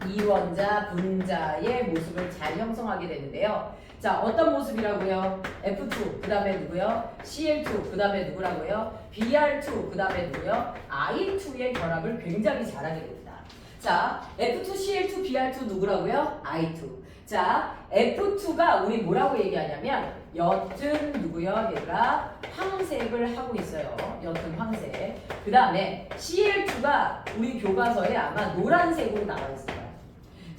이원자 분자의 모습을 잘 형성하게 되는데요. 자, 어떤 모습이라고요? F2, 그 다음에 누구요? Cl2, 그 다음에 누구라고요? Br2, 그 다음에 누구요? I2의 결합을 굉장히 잘하게 됩니다. 자, F2, Cl2, Br2 누구라고요? I2. 자, F2가 우리 뭐라고 얘기하냐면 옅은 누구요? 얘가 황색을 하고 있어요. 옅은 황색. 그 다음에 Cl2가 우리 교과서에 아마 노란색으로 나와 있어요.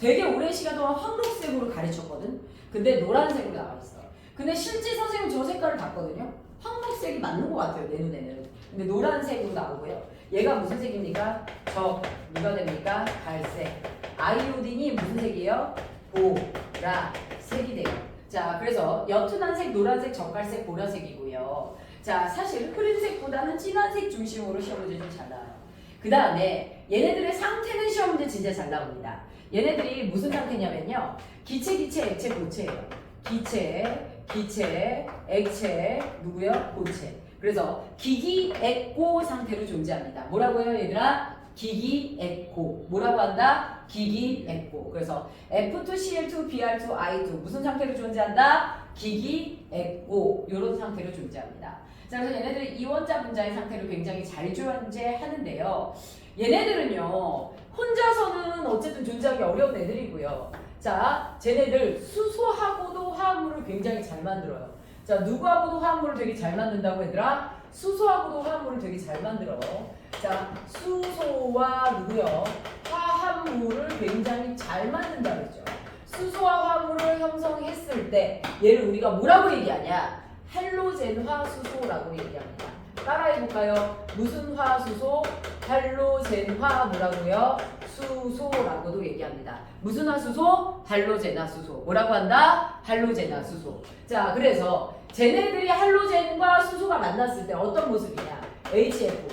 되게 오랜 시간 동안 황록색으로 가르쳤거든. 근데 노란색으로 나와 있어. 근데 실제 선생님 저 색깔을 봤거든요. 황록색이 맞는 것 같아요. 내 눈에는. 근데 노란색으로 나오고요. 얘가 무슨 색입니까? 누가 됩니까? 갈색. 아이오딘이 무슨 색이에요? 보라색이 돼요. 자, 그래서 옅은 한색, 노란색, 적갈색, 보라색이고요. 자, 사실 흐린 색보다는 진한 색 중심으로 시험 문제 좀 잘 나와요. 그 다음에 얘네들의 상태는 시험 문제 진짜 잘 나옵니다. 얘네들이 무슨 상태냐면요. 기체, 액체, 고체예요. 기체, 액체, 누구요? 고체. 그래서 기기액고 상태로 존재합니다. 뭐라고요, 얘들아? 기기액고. 뭐라고 한다? 기기액고. 그래서 F2, Cl2, Br2, I2 무슨 상태로 존재한다? 기기액고. 이런 상태로 존재합니다. 자, 그래서 얘네들이 이원자 분자의 상태로 굉장히 잘 존재하는데요. 얘네들은요 혼자서는 어쨌든 존재하기 어려운 애들이고요. 자, 쟤네들 수소하고도 화합물을 굉장히 잘 만들어요. 자, 누구하고도 화합물을 되게 잘 만든다고 얘들아? 수소하고도 화합물을 되게 잘 만들어. 자, 수소와 누구요? 화합물을 굉장히 잘 만든다 그랬죠. 수소와 화합물을 형성했을 때 얘를 우리가 뭐라고 얘기하냐? 할로젠화 수소라고 얘기합니다. 따라해볼까요? 무슨 화 수소? 할로젠화 뭐라고요? 수소라고도 얘기합니다. 무슨 화 수소? 할로젠화 수소. 뭐라고 한다? 할로젠화 수소. 자, 그래서 쟤네들이 할로젠과 수소가 만났을 때 어떤 모습이냐? HF,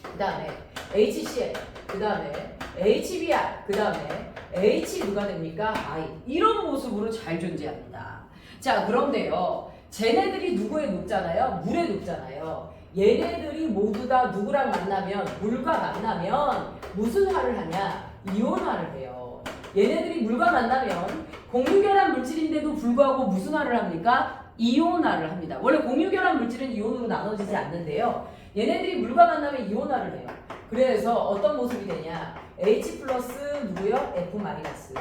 그 다음에 HCl, 그 다음에 HBr, 그 다음에 H 누가 됩니까? I. 이런 모습으로 잘 존재합니다. 자, 그런데요. 쟤네들이 누구에 녹잖아요? 물에 녹잖아요. 얘네들이 모두 다 누구랑 만나면, 물과 만나면 무슨 화를 하냐? 이온화를 해요. 얘네들이 물과 만나면 공유결합 물질인데도 불구하고 무슨 화를 합니까? 이온화를 합니다. 원래 공유결합 물질은 이온으로 나눠지지 않는데요. 얘네들이 물과 만나면 이온화를 해요. 그래서 어떤 모습이 되냐? H 플러스 누구요? F 마이너스.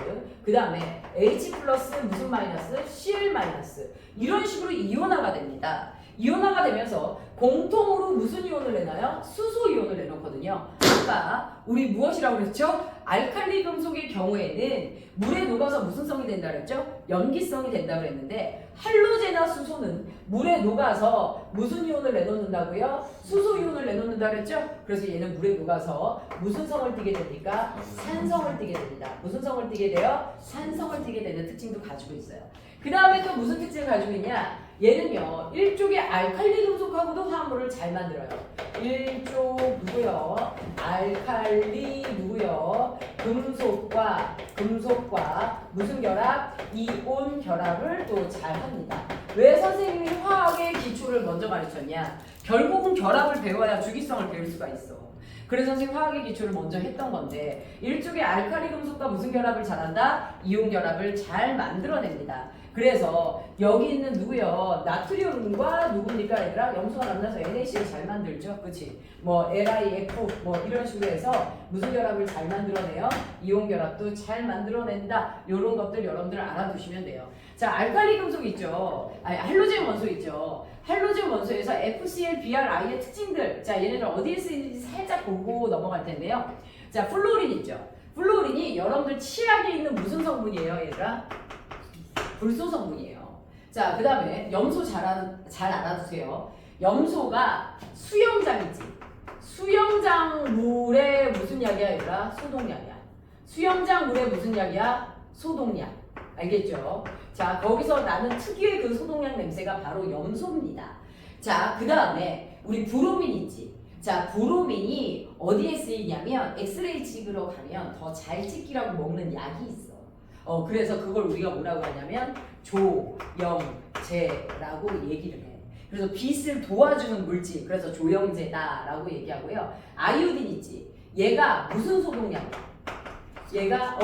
그 다음에 H 플러스 무슨 마이너스? Cl 마이너스. 이런 식으로 이온화가 됩니다. 이온화가 되면서 공통으로 무슨 이온을 내나요? 수소 이온을 내놓거든요. 아까 우리 무엇이라고 그랬죠? 알칼리 금속의 경우에는 물에 녹아서 무슨 성이 된다 그랬죠? 염기성이 된다 그랬는데 할로젠화 수소는 물에 녹아서 무슨 이온을 내놓는다고요? 수소 이온을 내놓는다 그랬죠? 그래서 얘는 물에 녹아서 무슨 성을 띠게 됩니까? 산성을 띠게 됩니다. 무슨 성을 띠게 돼요? 산성을 띠게 되는 특징도 가지고 있어요. 그 다음에 또 무슨 특징을 가지고 있냐? 얘는요, 일족의 알칼리 금속하고도 화합물을 잘 만들어요. 일족 누구요? 알칼리 누구요? 금속과 무슨 결합? 이온 결합을 또 잘 합니다. 왜 선생님이 화학의 기초를 먼저 가르쳤냐? 결국은 결합을 배워야 주기성을 배울 수가 있어. 그래서 선생님 화학의 기초를 먼저 했던 건데 일종의 알칼리 금속과 무슨 결합을 잘한다? 이온 결합을 잘 만들어냅니다. 그래서 여기 있는 누구요? 나트륨과 누굽니까 얘들아? 염소가 만나서 NaCl 잘 만들죠? 그치? 뭐 LiF 뭐 이런 식으로 해서 무슨 결합을 잘 만들어내요? 이온 결합도 잘 만들어낸다. 이런 것들 여러분들 알아두시면 돼요. 자, 알칼리 금속 있죠? 아니, 할로젠 원소 있죠? 할로젠 원소에서 FCl, BrI의 특징들, 자, 얘네들 어디에 쓰이는지 살짝 보고 넘어갈 텐데요. 자, 플로린 있죠? 플로린이 여러분들 치약에 있는 무슨 성분이에요, 얘들아? 불소 성분이에요. 자, 그 다음에 염소 잘 알아두세요. 염소가 수영장이지. 수영장 물에 무슨 약이야, 얘들아? 소독약이야. 수영장 물에 무슨 약이야? 소독약. 알겠죠? 자, 거기서 나는 특유의 그 소독약 냄새가 바로 염소입니다. 자, 그 다음에 우리 브로민 있지. 자, 브로민이 어디에 쓰이냐면 엑스레이 찍으러 가면 더 잘 찍히라고 먹는 약이 있어. 그래서 그걸 우리가 뭐라고 하냐면 조영제라고 얘기를 해. 그래서 빛을 도와주는 물질, 그래서 조영제다라고 얘기하고요. 아이오딘 있지. 얘가 무슨 소독약이야? 얘가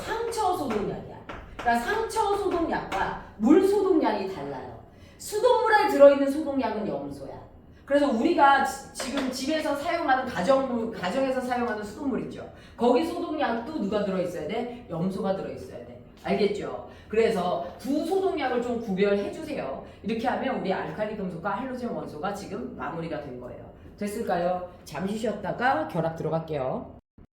상처 소독약이야. 그러니까 상처 소독약과 물 소독약이 달라요. 수돗물에 들어있는 소독약은 염소야. 그래서 우리가 지금 집에서 사용하는 가정에서 사용하는 수돗물 있죠. 거기 소독약도 누가 들어있어야 돼? 염소가 들어있어야 돼. 알겠죠? 그래서 두 소독약을 좀 구별해 주세요. 이렇게 하면 우리 알칼리 금속과 할로젠 원소가 지금 마무리가 된 거예요. 됐을까요? 잠시 쉬었다가 결합 들어갈게요.